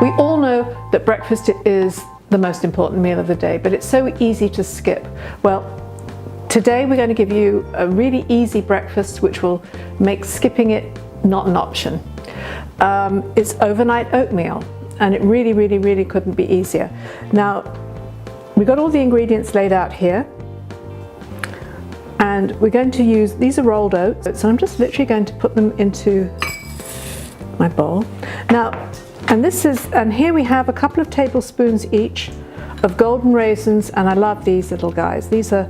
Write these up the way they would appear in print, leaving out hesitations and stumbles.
We all know that breakfast is the most important meal of the day, but it's so easy to skip. Well, today we're going to give you a really easy breakfast which will make skipping it not an option. It's overnight oatmeal, and it really couldn't be easier. Now, we've got all the ingredients laid out here, and we're going to use, these are rolled oats, so I'm just literally going to put them into my bowl. Now, and here we have a couple of tablespoons each of golden raisins, and I love these little guys. These are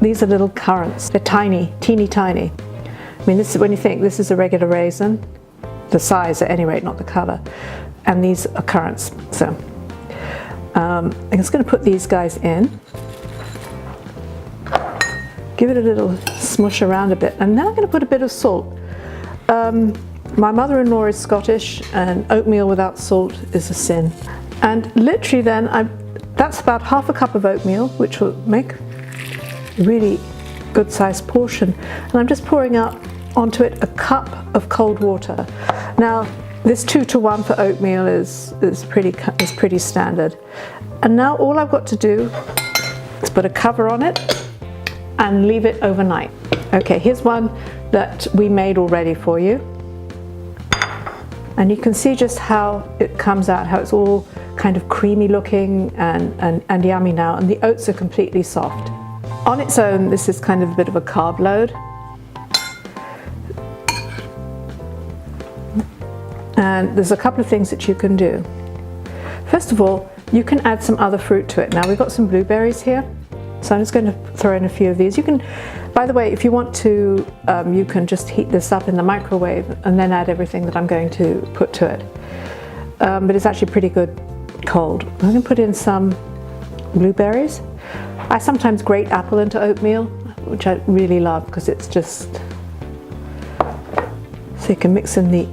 little currants. They're tiny, teeny tiny. I mean, this is, when you think this is a regular raisin, the size at any rate, not the color, and these are currants. So I'm just going to put these guys in, give it a little smush around a bit, and then I'm going to put a bit of salt. My mother-in-law is Scottish, and oatmeal without salt is a sin. And literally then, that's about half a cup of oatmeal, which will make a really good sized portion. And I'm just pouring out onto it a cup of cold water. Now, this 2-to-1 for oatmeal is pretty standard. And now all I've got to do is put a cover on it and leave it overnight. Okay, here's one that we made already for you. And you can see just how it comes out, how it's all kind of creamy looking and yummy now, and the oats are completely soft. On its own, this is kind of a bit of a carb load. And there's a couple of things that you can do. First of all, you can add some other fruit to it. Now, we've got some blueberries here, so I'm just going to throw in a few of these. You can, by the way, if you want to, you can just heat this up in the microwave and then add everything that I'm going to put to it. But it's actually pretty good cold. I'm going to put in some blueberries. I sometimes grate apple into oatmeal, which I really love because it's just, so you can mix in a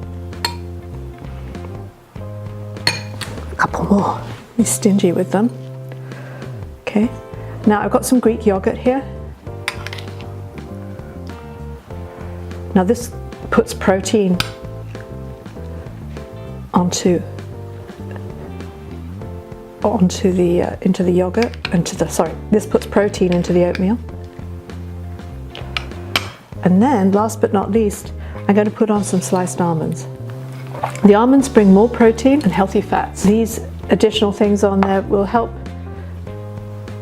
couple more. Be stingy with them. Okay. Now I've got some Greek yogurt here. Now this puts protein into the yogurt, this puts protein into the oatmeal. And then, last but not least, I'm going to put on some sliced almonds. The almonds bring more protein and healthy fats. These additional things on there will help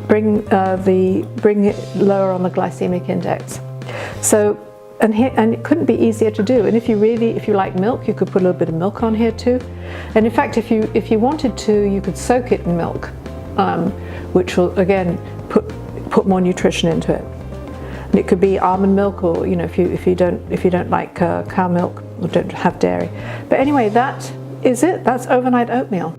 bring it lower on the glycemic index. So, and it couldn't be easier to do. And if you like milk, you could put a little bit of milk on here too. And in fact, if you wanted to, you could soak it in milk, which will again put more nutrition into it. And it could be almond milk, or if you don't like cow milk or don't have dairy. But anyway, that is it. That's overnight oatmeal.